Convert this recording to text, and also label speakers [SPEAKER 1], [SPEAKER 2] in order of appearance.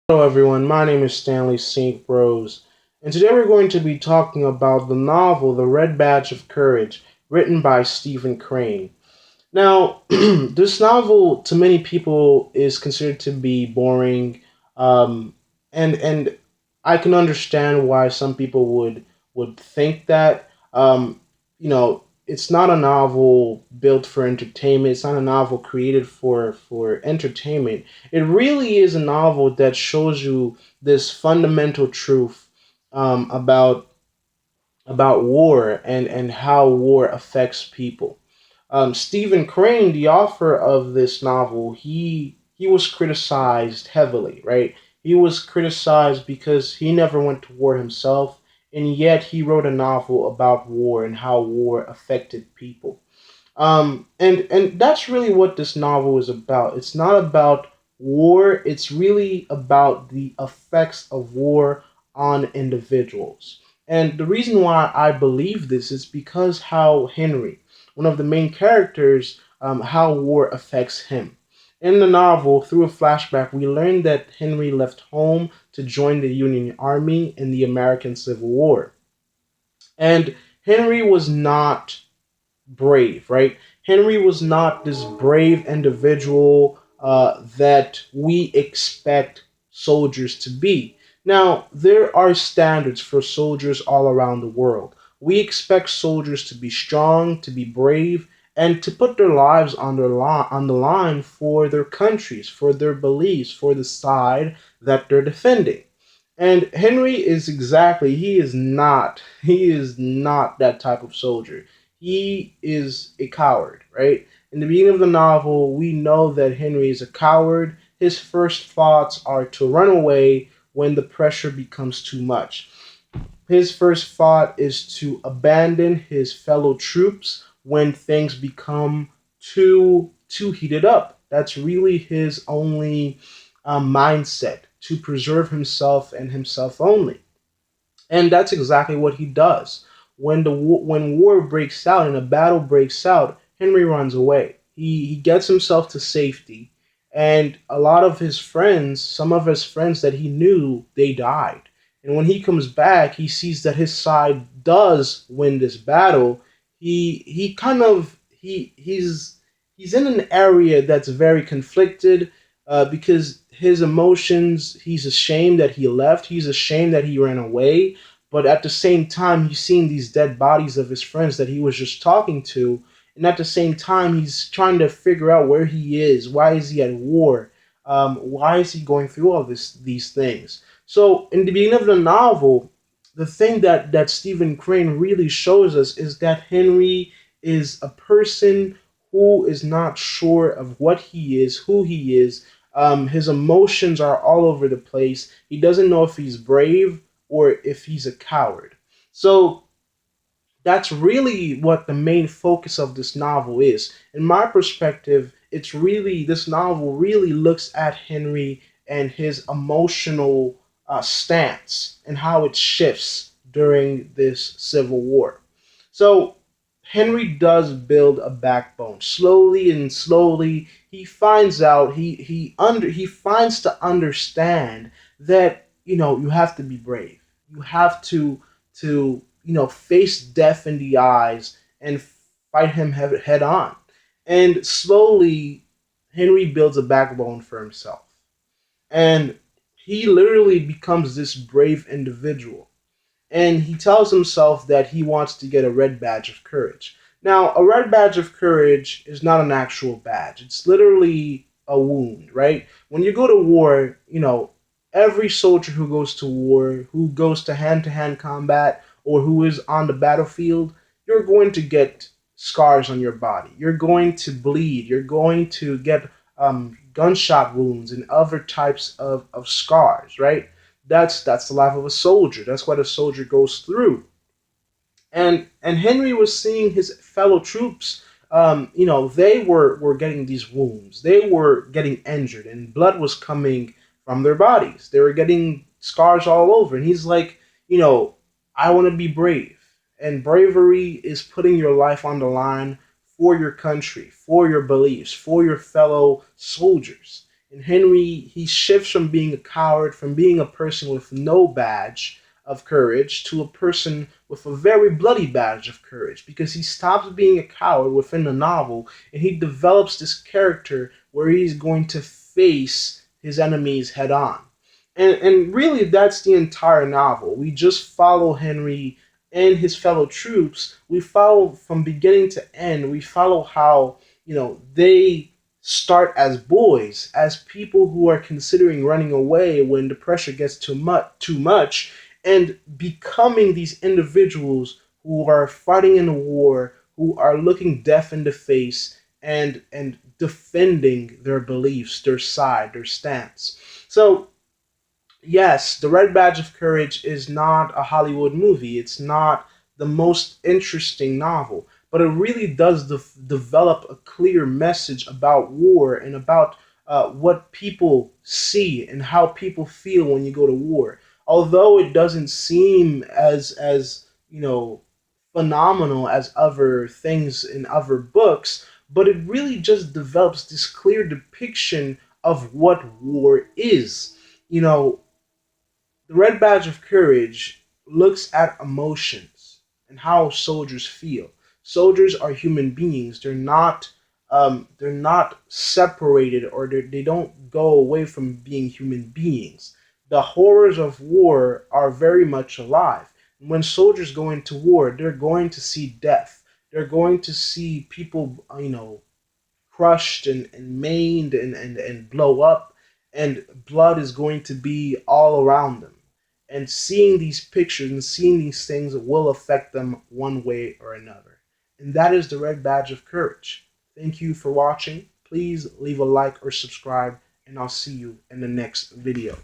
[SPEAKER 1] Hello, everyone. My name is Stanley St. Rose, and today we're going to be talking about the novel The Red Badge of Courage, written by Stephen Crane. Now, this novel, to many people, is considered to be boring, and I can understand why some people would think that. It's not a novel built for entertainment. It's not a novel created for entertainment. It really is a novel that shows you this fundamental truth about war and how war affects people. Stephen Crane, the author of this novel, he was criticized heavily, right? He was criticized because he never went to war himself, and yet he wrote a novel about war and how war affected people. And that's really what this novel is about. It's not about war. It's really about the effects of war on individuals. And the reason why I believe this is because how Henry, one of the main characters, how war affects him. In the novel, through a flashback, we learn that Henry left home to join the Union Army in the American Civil War. And Henry was not brave, right? Henry was not this brave individual that we expect soldiers to be. Now, there are standards for soldiers all around the world. We expect soldiers to be strong, to be brave, and to put their lives on the line for their countries, for their beliefs, for the side that they're defending. And Henry is exactly, he is not that type of soldier. He is a coward, right? In the beginning of the novel, we know that Henry is a coward. His first thoughts are to run away when the pressure becomes too much. His first thought is to abandon his fellow troops when things become too heated up. That's really his only mindset, to preserve himself and himself only. And that's exactly what he does. When war breaks out and a battle breaks out, Henry runs away. He gets himself to safety, and a lot of his friends, some of his friends that he knew, they died. And when he comes back, he sees that his side does win this battle. He kind of he's in an area that's very conflicted because his emotions, he's ashamed that he left, he's ashamed that he ran away, but at the same time he's seeing these dead bodies of his friends that he was just talking to, and at the same time he's trying to figure out where he is, why is he at war, why is he going through all these things. So in the beginning of the novel, the thing that Stephen Crane really shows us is that Henry is a person who is not sure of what he is, who he is. His emotions are all over the place. He doesn't know if he's brave or if he's a coward. So that's really what the main focus of this novel is. In my perspective, it's really, this novel really looks at Henry and his emotional stance and how it shifts during this civil war. So Henry does build a backbone. Slowly and slowly, he finds out, he finds to understand that, you have to be brave. You have to face death in the eyes and fight him head on. And slowly, Henry builds a backbone for himself. And he literally becomes this brave individual, and he tells himself that he wants to get a red badge of courage. Now, a red badge of courage is not an actual badge. It's literally a wound, right? When you go to war, every soldier who goes to war, who goes to hand combat, or who is on the battlefield, you're going to get scars on your body. You're going to bleed. You're going to get gunshot wounds and other types of scars, right? That's the life of a soldier. That's what a soldier goes through. And Henry was seeing his fellow troops. They were getting these wounds. They were getting injured, and blood was coming from their bodies. They were getting scars all over, and he's like, I want to be brave, and bravery is putting your life on the line for your country, for your beliefs, for your fellow soldiers. And Henry, he shifts from being a coward, from being a person with no badge of courage, to a person with a very bloody badge of courage, because he stops being a coward within the novel and he develops this character where he's going to face his enemies head on. And really, that's the entire novel. We just follow Henry and his fellow troops. We follow from beginning to end. We follow how, they start as boys, as people who are considering running away when the pressure gets too much, and becoming these individuals who are fighting in a war, who are looking death in the face, and defending their beliefs, their side, their stance. So yes, The Red Badge of Courage is not a Hollywood movie. It's not the most interesting novel, but it really does develop a clear message about war and about what people see and how people feel when you go to war. Although it doesn't seem as phenomenal as other things in other books, but it really just develops this clear depiction of what war is. You know, the Red Badge of Courage looks at emotions and how soldiers feel. Soldiers are human beings. They're not separated, or they don't go away from being human beings. The horrors of war are very much alive. When soldiers go into war, they're going to see death. They're going to see people, crushed and maimed and blow up, and blood is going to be all around them. And seeing these pictures and seeing these things will affect them one way or another. And that is the Red Badge of Courage. Thank you for watching. Please leave a like or subscribe, and I'll see you in the next video.